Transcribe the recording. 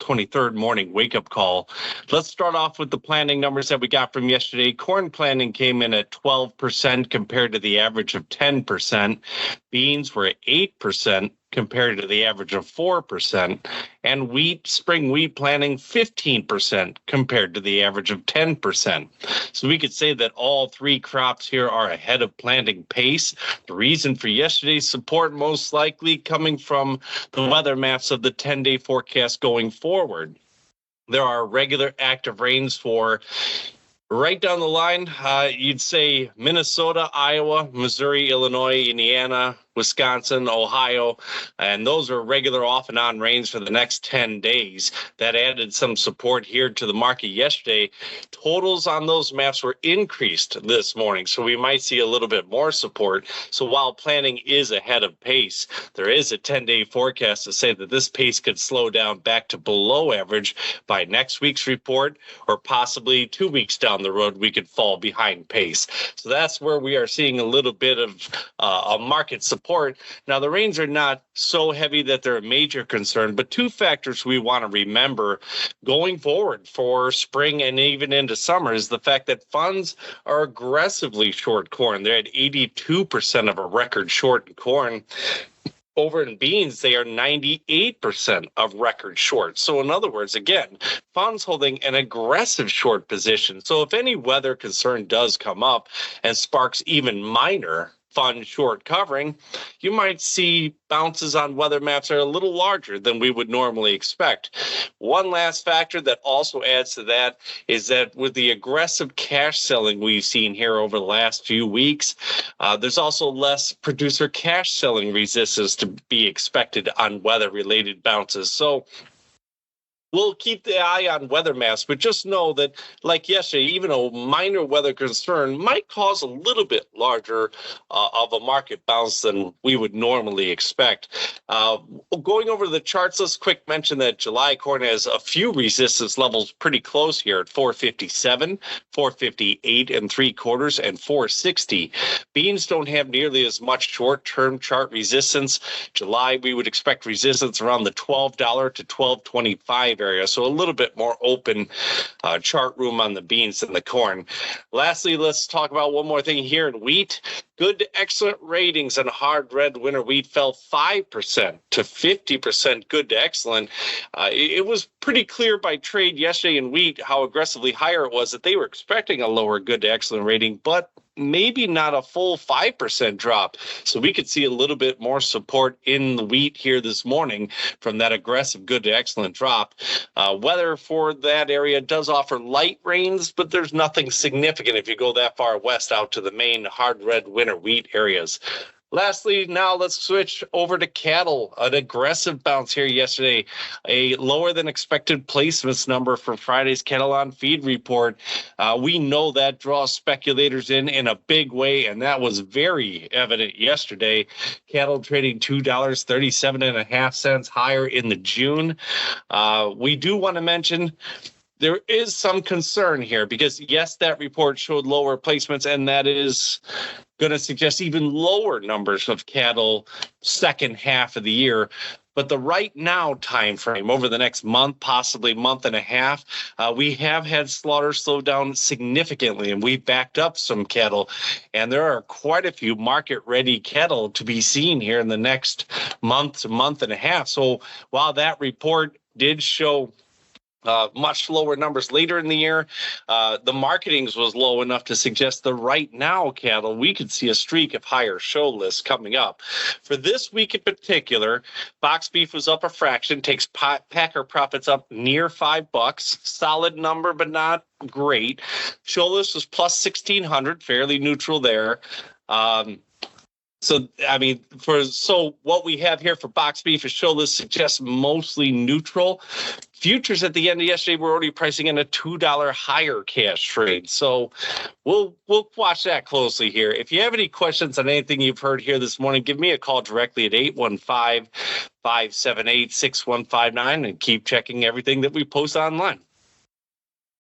23rd morning wake-up call. Let's start off with the planting numbers that we got from yesterday. Corn planting came in at 12% compared to the average of 10%. Beans were at 8% compared to the average of 4%, and spring wheat planting 15% compared to the average of 10%. So we could say that all three crops here are ahead of planting pace. The reason for yesterday's support most likely coming from the weather maps of the 10-day forecast going forward. There are regular active rains for right down the line. You'd say Minnesota, Iowa, Missouri, Illinois, Indiana, Wisconsin, Ohio, and those are regular off and on rains for the next 10 days. That added some support here to the market yesterday. Totals on those maps were increased this morning, so we might see a little bit more support. So while planting is ahead of pace, there is a 10-day forecast to say that this pace could slow down back to below average by next week's report, or possibly 2 weeks down the road, we could fall behind pace. So that's where we are seeing a little bit of a market support. Now, the rains are not so heavy that they're a major concern, but two factors we want to remember going forward for spring and even into summer is the fact that funds are aggressively short corn. They're at 82% of a record short in corn. Over in beans, they are 98% of record short. So in other words, again, funds holding an aggressive short position. So if any weather concern does come up and sparks even minor fund short covering, you might see bounces on weather maps that are a little larger than we would normally expect. One last factor that also adds to that is that with the aggressive cash selling we've seen here over the last few weeks, there's also less producer cash selling resistance to be expected on weather-related bounces. So we'll keep the eye on weather maps, but just know that, like yesterday, even a minor weather concern might cause a little bit larger of a market bounce than we would normally expect. Going over the charts, let's quick mention that July corn has a few resistance levels pretty close here at 457, 458 and 3/4, and 460. Beans don't have nearly as much short-term chart resistance. July, we would expect resistance around the $12 to $12.25 area, so a little bit more open chart room on the beans than the corn. Lastly, let's talk about one more thing here in wheat. Good to excellent ratings on hard red winter wheat fell 5% to 50% good to excellent. It was pretty clear by trade yesterday in wheat how aggressively higher it was that they were expecting a lower good to excellent rating, but maybe not a full 5% drop. So we could see a little bit more support in the wheat here this morning from that aggressive good to excellent drop. Weather for that area does offer light rains, but there's nothing significant if you go that far west out to the main hard red winter wheat areas. Lastly, now let's switch over to cattle. An aggressive bounce here yesterday. A lower than expected placements number from Friday's Cattle on Feed report. We know that draws speculators in a big way, and that was very evident yesterday. Cattle trading $2.37.5 higher in the June. We do want to mention there is some concern here because, yes, that report showed lower placements, and that is going to suggest even lower numbers of cattle second half of the year. But the right now time frame over the next month, possibly month and a half, we have had slaughter slow down significantly, and we backed up some cattle. And there are quite a few market-ready cattle to be seen here in the next month to month and a half. So while that report did show much lower numbers later in the year, the marketings was low enough to suggest the right now cattle, we could see a streak of higher show lists coming up. For this week in particular, box beef was up a fraction, takes packer profits up near $5. Solid number, but not great. Show list was plus 1,600, fairly neutral there. So, I mean, what we have here for box beef is show list suggests mostly neutral. Futures at the end of yesterday were already pricing in a $2 higher cash trade. So we'll watch that closely here. If you have any questions on anything you've heard here this morning, give me a call directly at 815-578-6159 and keep checking everything that we post online.